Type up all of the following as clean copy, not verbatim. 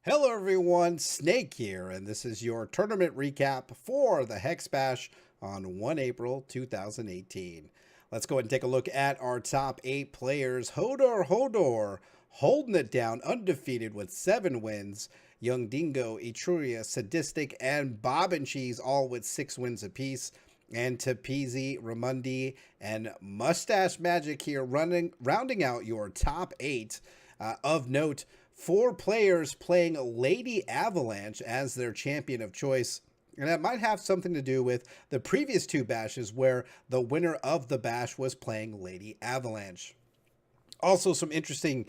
Hello everyone, Snake here, and this is your tournament recap for the Hex Bash on 1 April 2018. Let's go ahead and take a look at our top 8 players. Hodor, holding it down, undefeated with 7 wins. Young Dingo, Etruria, Sadistic, and Bob and Cheese all with 6 wins apiece. And Tepezy, Ramundi, and Mustache Magic here rounding out your top 8. Of note, 4 players playing Lady Avalanche as their champion of choice. And that might have something to do with the previous 2 bashes where the winner of the bash was playing Lady Avalanche. Also, some interesting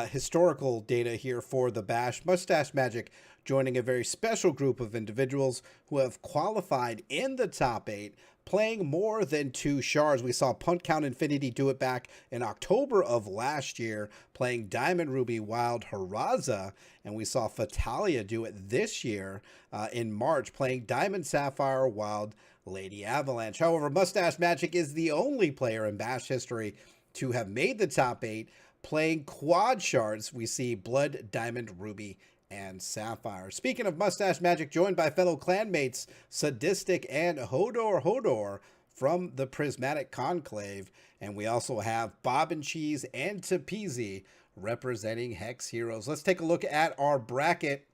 historical data here for the bash. Mustache Magic joining a very special group of individuals who have qualified in the top 8, playing more than 2 shards. We saw Punt Count Infinity do it back in October of last year, playing Diamond Ruby Wild Haraza, and we saw Fatalia do it this year in March, playing Diamond Sapphire Wild Lady Avalanche. However, Mustache Magic is the only player in bash history to have made the top 8, playing quad shards. We see Blood, Diamond, Ruby, and Sapphire. Speaking of Mustache Magic, joined by fellow clanmates Sadistic and Hodor from the Prismatic Conclave. And we also have Bob and Cheese and Tepezy representing Hex Heroes. Let's take a look at our bracket.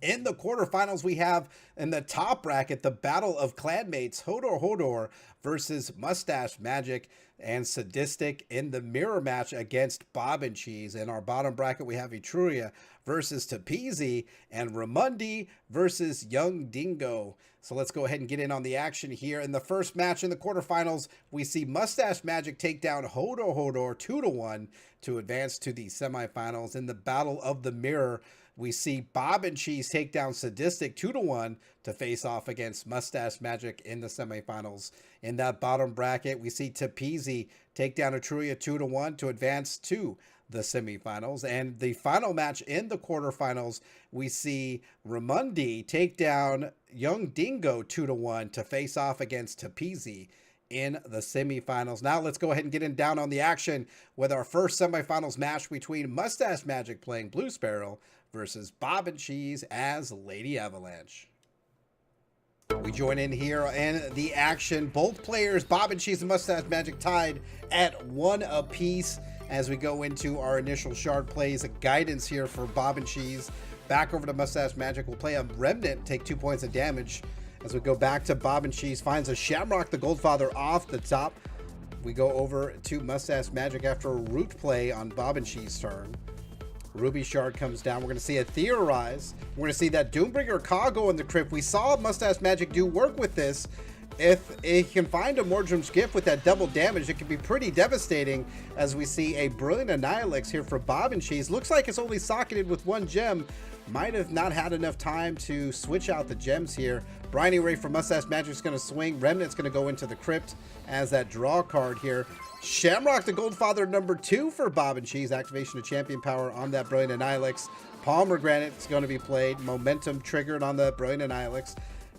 In the quarterfinals, we have in the top bracket the battle of clanmates Hodor versus Mustache Magic and Sadistic in the mirror match against Bob and Cheese. In our bottom bracket, we have Etruria versus Tepezy and Ramundi versus Young Dingo. So let's go ahead and get in on the action here. In the first match in the quarterfinals, we see Mustache Magic take down Hodor 2-1 to advance to the semifinals. In the battle of the mirror, we see Bob and Cheese take down Sadistic 2-1 to face off against Mustache Magic in the semifinals. In that bottom bracket, we see Tepezy take down Etruria 2-1 to advance to the semifinals. And the final match in the quarterfinals, we see Ramundi take down Young Dingo 2-1 to face off against Tepezy in the semifinals. Now let's go ahead and get in down on the action with our first semifinals match between Mustache Magic playing Blue Sparrow versus Bob and Cheese as Lady Avalanche. We join in here in the action. Both players, Bob and Cheese and Mustache Magic, tied at 1 apiece as we go into our initial shard plays. A guidance here for Bob and Cheese. Back over to Mustache Magic. We'll play a Remnant, take 2 points of damage. As we go back to Bob and Cheese, finds a Shamrock the Goldfather off the top. We go over to Mustache Magic after a root play on Bob and Cheese turn. Ruby Shard comes down. We're going to see a Theorize. We're going to see that Doombringer Ka go in the crypt. We saw Mustache Magic do work with this. If it can find a Mordrum's Gift with that double damage, it can be pretty devastating as we see a Brilliant Annihilix here for Bob and Cheese. Looks like it's only socketed with 1 gem. Might have not had enough time to switch out the gems here. Briny Ray for Mustache Magic is going to swing. Remnant's going to go into the crypt as that draw card here. Shamrock the Goldfather number 2 for Bob and Cheese. Activation of Champion Power on that Brilliant Annihilix. Palmer Granite is going to be played. Momentum triggered on the Brilliant Annihilix.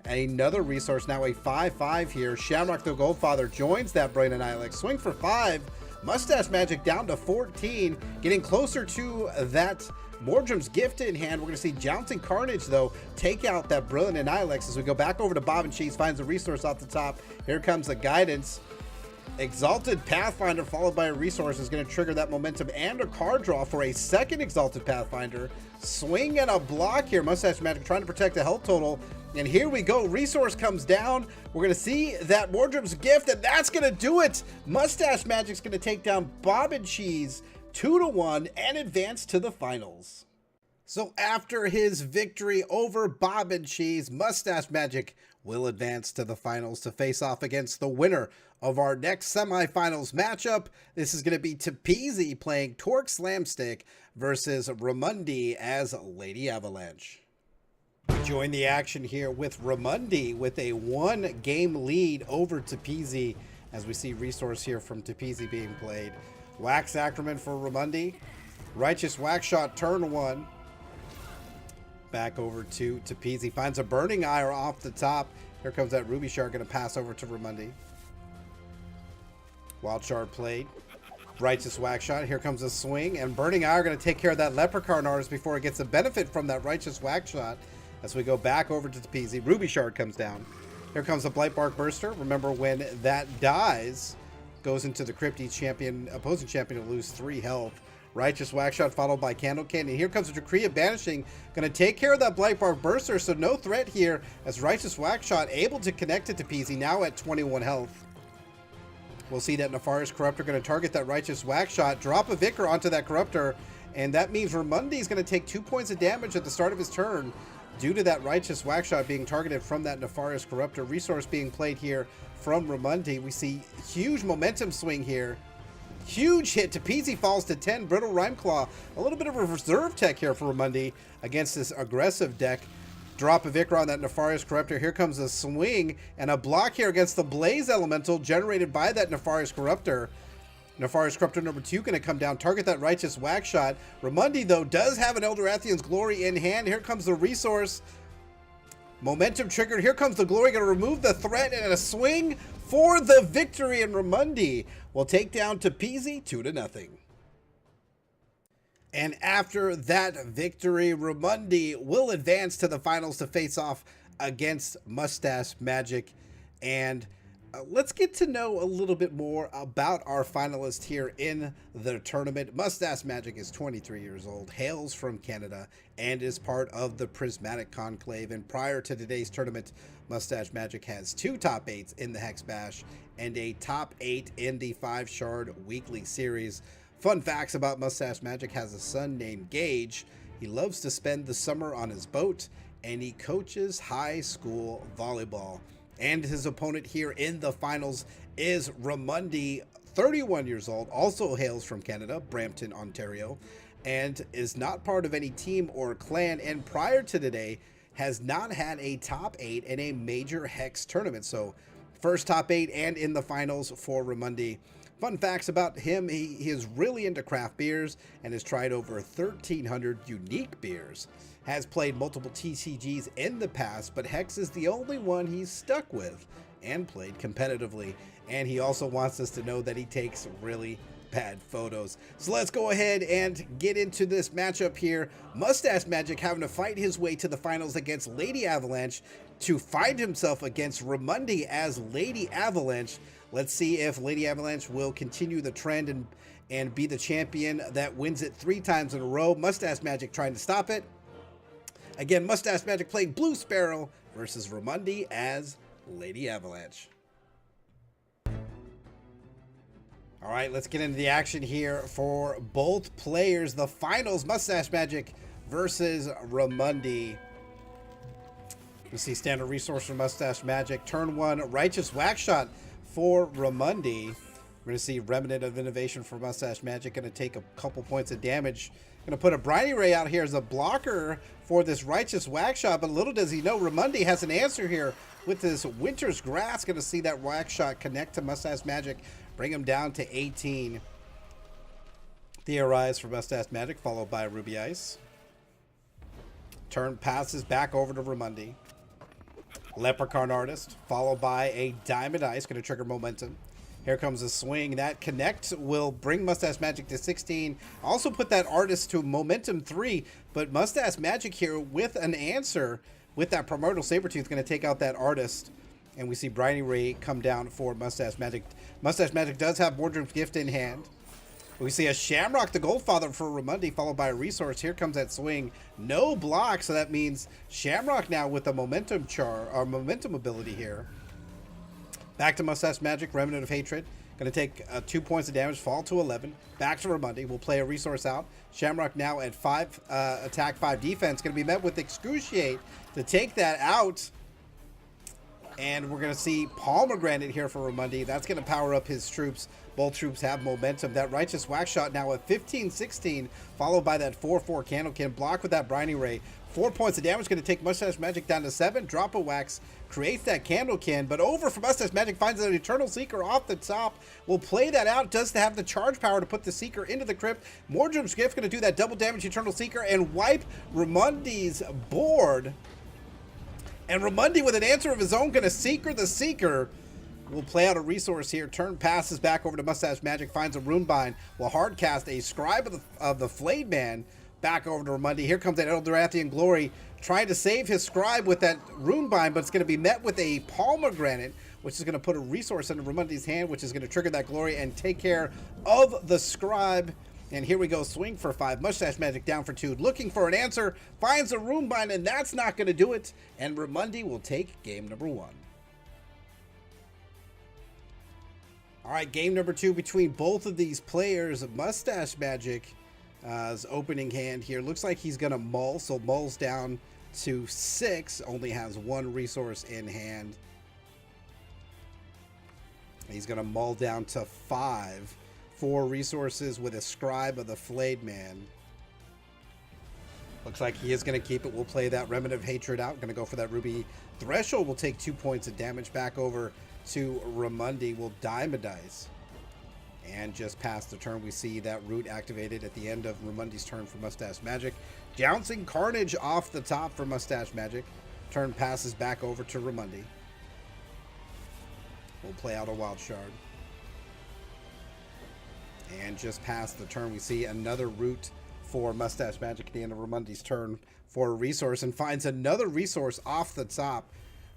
Another resource, now a 5/5 here. Shamrock the Goldfather joins that Brilliant Annihilix. Swing for 5. Mustache Magic down to 14. Getting closer to that Mordrum's Gift in hand. We're going to see Jouncing Carnage, though, take out that Brilliant Annihilix as we go back over to Bob and Cheese. Finds a resource off the top. Here comes the guidance. Exalted Pathfinder followed by a resource is going to trigger that momentum and a card draw for a second Exalted Pathfinder. Swing and a block here. Mustache Magic trying to protect the health total. And here we go. Resource comes down. We're going to see that Mordrum's Gift, and that's going to do it. Mustache Magic's going to take down Bob and Cheese 2-1 and advance to the finals. So after his victory over Bob and Cheese, Mustache Magic will advance to the finals to face off against the winner of our next semifinals matchup. This is going to be Tepezy playing Torque Slamstick versus Ramundi as Lady Avalanche. We join the action here with Ramundi with a 1-game lead over Tepezy as we see resource here from Tepezy being played. Wax Sacrament for Ramundi. Righteous Wax Shot turn 1. Back over to Tepezy. Finds a Burning Ire off the top. Here comes that Ruby Shard, going to pass over to Ramundi. Wild Shard played. Righteous Whack Shot. Here comes a swing, and Burning Eye are going to take care of that Leprechaun artist before it gets a benefit from that Righteous Whack Shot. As we go back over to Tepezi, Ruby Shard comes down. Here comes a Blightbark Burster. Remember, when that dies, goes into the crypt, each opposing champion will lose 3 health. Righteous Whack Shot followed by Candle Can. And here comes a Decree Banishing. Going to take care of that Blightbark Burster, so no threat here as Righteous Whack Shot able to connect it to Tepezi, now at 21 health. We'll see that Nefarious Corruptor going to target that Righteous Whack Shot, drop a Vicar onto that Corruptor, and that means Ramundi is going to take 2 points of damage at the start of his turn due to that Righteous Whack Shot being targeted from that Nefarious Corruptor. Resource being played here from Ramundi. We see huge momentum swing here. Huge hit. Tepezi falls to 10. Brittle Rhyme Claw. A little bit of a reserve tech here for Ramundi against this aggressive deck. Drop a Vicar on that Nefarious Corruptor. Here comes a swing and a block here against the Blaze Elemental generated by that Nefarious Corruptor. Nefarious Corruptor number 2 going to come down, target that Righteous Whack Shot. Ramundi, though, does have an Elderathian's Glory in hand. Here comes the resource. Momentum triggered. Here comes the Glory, going to remove the threat, and a swing for the victory, and Ramundi will take down Tepezi 2-0. And after that victory, Ramundi will advance to the finals to face off against Mustache Magic. And let's get to know a little bit more about our finalist here in the tournament. Mustache Magic is 23 years old, hails from Canada, and is part of the Prismatic Conclave. And prior to today's tournament, Mustache Magic has 2 top 8s in the Hex Bash and a top 8 in the 5-Shard Weekly Series. Fun facts about Mustache Magic: has a son named Gage. He loves to spend the summer on his boat, and he coaches high school volleyball. And his opponent here in the finals is Ramundi, 31 years old, also hails from Canada, Brampton, Ontario, and is not part of any team or clan, and prior to today has not had a top 8 in a major Hex tournament. So first top 8 and in the finals for Ramundi. Fun facts about him: he is really into craft beers and has tried over 1,300 unique beers. Has played multiple TCGs in the past, but Hex is the only one he's stuck with and played competitively. And he also wants us to know that he takes really bad photos. So let's go ahead and get into this matchup here. Mustache Magic having to fight his way to the finals against Lady Avalanche to find himself against Ramundi as Lady Avalanche. Let's see if Lady Avalanche will continue the trend and be the champion that wins it 3 times in a row. Mustache Magic trying to stop it. Again, Mustache Magic playing Blue Sparrow versus Ramundi as Lady Avalanche. All right, let's get into the action here for both players. The finals, Mustache Magic versus Ramundi. You see standard resource for Mustache Magic. Turn 1, Righteous Whack Shot for Ramundi. We're going to see Remnant of Innovation for Mustache Magic. Going to take a couple points of damage. Going to put a Briny Ray out here as a blocker for this Righteous Whack Shot. But little does he know, Ramundi has an answer here with this Winter's Grass. Going to see that Whack Shot connect to Mustache Magic. Bring him down to 18. Theorize for Mustache Magic, followed by Ruby Ice. Turn passes back over to Ramundi. Leprechaun Artist, followed by a Diamond Ice, going to trigger momentum. Here comes a swing. That connect will bring Mustache Magic to 16. Also put that Artist to momentum 3, but Mustache Magic here with an answer with that Primordial Sabertooth, going to take out that Artist. And we see Briny Ray come down for Mustache Magic. Mustache Magic does have Mordrim's Gift in hand. We see a Shamrock the Goldfather for Ramundi, followed by a resource. Here comes that swing. No block, so that means Shamrock now with a momentum momentum ability here. Back to Mustache Magic, Remnant of Hatred. Going to take 2 points of damage, fall to 11. Back to Ramundi. We'll play a resource out. Shamrock now at 5 attack, 5 defense. Going to be met with Excruciate to take that out. And we're going to see Pomegranate here for Ramundi. That's going to power up his troops. Both troops have momentum. That Righteous Whack Shot now at 15-16, followed by that 4-4 Candle Can. Block with that Briny Ray. 4 points of damage. Going to take Mustache Magic down to 7. Drop a Wax. Creates that Candle Can. But over for Mustache Magic. Finds an Eternal Seeker off the top. Will play that out. Does have the charge power to put the Seeker into the crypt. Mordrim's Gift going to do that double damage Eternal Seeker and wipe Ramundi's board. And Ramundi with an answer of his own going to Seeker the Seeker. will play out a resource here. Turn passes back over to Mustache Magic, finds a Runebind, will hard cast a Scribe of the Flayed Man back over to Ramundi. Here comes that Eldorathian Glory, trying to save his Scribe with that Runebind, but it's going to be met with a Pomegranate, which is going to put a resource into Ramundi's hand, which is going to trigger that Glory and take care of the Scribe. And here we go, swing for 5. Mustache Magic down for 2. Looking for an answer, finds a Runebind, and that's not going to do it. And Ramundi will take game number 1. All right, game number 2 between both of these players. Mustache Magic's opening hand here. Looks like he's going to mull, so mulls down to 6. Only has 1 resource in hand. He's going to mull down to 5. 4 resources with a Scribe of the Flayed Man. Looks like he is going to keep it. We'll play that Remnant of Hatred out. Going to go for that Ruby Threshold. We'll take 2 points of damage back over to Ramundi. We'll Diamodize. And just past the turn, we see that root activated at the end of Ramundi's turn for Mustache Magic. Jouncing Carnage off the top for Mustache Magic. Turn passes back over to Ramundi. We'll play out a Wild Shard. And just past the turn, we see another root for Mustache Magic at the end of Ramundi's turn for a resource, and finds another resource off the top.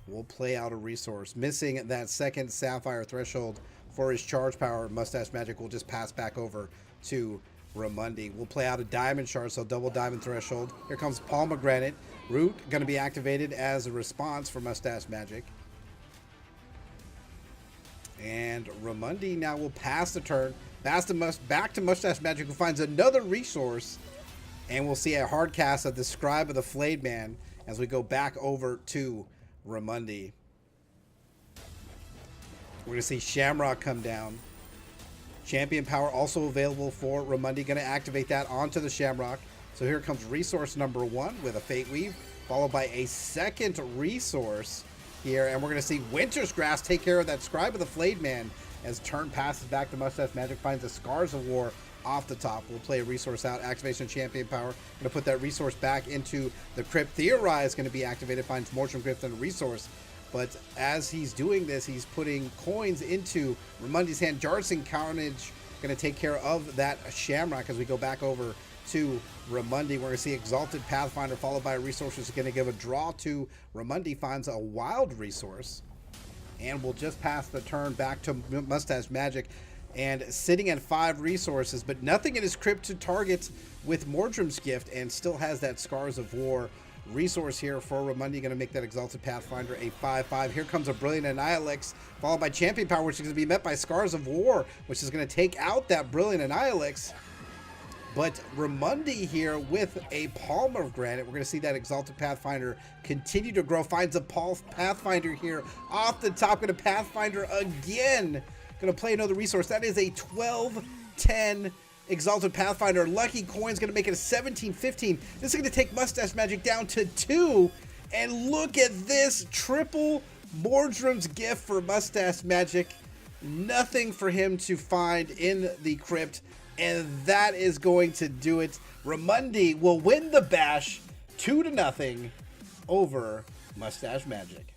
We'll play out a resource. Missing that second Sapphire Threshold for his charge power, Mustache Magic will just pass back over to Ramundi. We'll play out a Diamond Shard, so double Diamond Threshold. Here comes Pomegranate. Root going to be activated as a response for Mustache Magic. And Ramundi now will pass the turn. Back to Mustache Magic, who finds another resource. And we'll see a hard cast of the Scribe of the Flayed Man as we go back over to Ramundi. We're going to see Shamrock come down. Champion Power also available for Ramundi. Going to activate that onto the Shamrock. So here comes resource number 1 with a Fate Weave, followed by a second resource here. And we're going to see Winter's Grass take care of that Scribe of the Flayed Man as turn passes back to Mustache Magic, finds the Scars of War off the top. We'll play a resource out. Activation of Champion Power. Going to put that resource back into the Crypt. Theorize going to be activated. Finds Mortrim Grift and a resource. But as he's doing this, he's putting coins into Ramundi's hand. Jouncing Carnage going to take care of that Shamrock as we go back over to Ramundi. We're going to see Exalted Pathfinder followed by a resource, which is going to give a draw to Ramundi. Finds a wild resource. And we'll just pass the turn back to Mustache Magic. And sitting at 5 resources, but nothing in his crypt to target with Mordrim's Gift, and still has that Scars of War resource here for Ramundi. Going to make that Exalted Pathfinder a 5/5. Here comes a Brilliant Annihilix, followed by Champion Power, which is going to be met by Scars of War, which is going to take out that Brilliant Annihilix. But Ramundi here with a Pomegranate. We're going to see that Exalted Pathfinder continue to grow. Finds a Pathfinder here off the top. Going to Pathfinder again. Going to play another resource. That is a 12-10 Exalted Pathfinder. Lucky Coin's going to make it a 17-15. This is going to take Mustache Magic down to 2. And look at this. Triple Mordrim's Gift for Mustache Magic. Nothing for him to find in the crypt. And that is going to do it. Ramundi will win the bash 2-0 over Mustache Magic.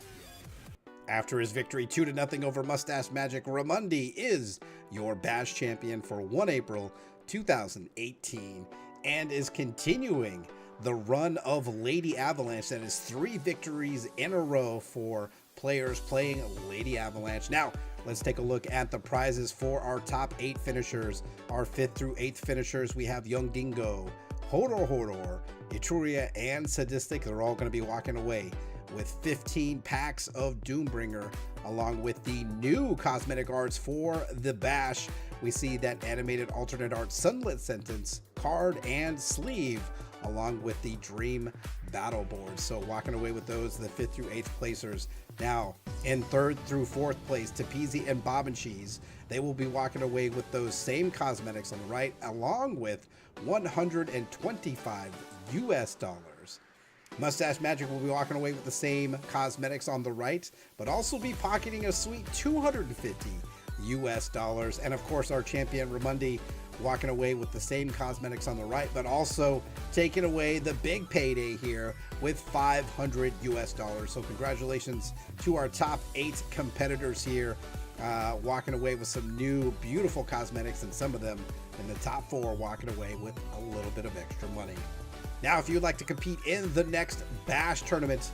After his victory 2-0 over Mustache Magic, Ramundi is your bash champion for 1 April 2018 and is continuing the run of Lady Avalanche. That is 3 victories in a row for players playing Lady Avalanche. Now, let's take a look at the prizes for our top 8 finishers. Our 5th through 8th finishers, we have Young Dingo, Hodor, Etruria, and Sadistic. They're all going to be walking away with 15 packs of Doombringer, along with the new cosmetic arts for the bash. We see that animated alternate art Sunlit Sentence card and sleeve, along with the Dream Battle Board. So walking away with those, the 5th through 8th placers. Now, in 3rd through 4th place, Tepezi and Bob and Cheese, they will be walking away with those same cosmetics on the right, along with $125 US. Mustache Magic will be walking away with the same cosmetics on the right, but also be pocketing a sweet $250 US. And of course, our champion Ramundi walking away with the same cosmetics on the right, but also taking away the big payday here with $500 US. So congratulations to our top 8 competitors here walking away with some new beautiful cosmetics, and some of them in the top 4 walking away with a little bit of extra money. Now, if you'd like to compete in the next Bash tournament,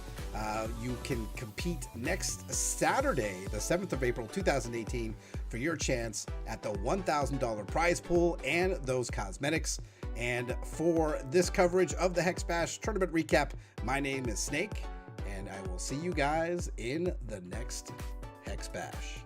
you can compete next Saturday, the 7th of April, 2018, for your chance at the $1,000 prize pool and those cosmetics. And for this coverage of the Hex Bash tournament recap, my name is Snake, and I will see you guys in the next Hex Bash.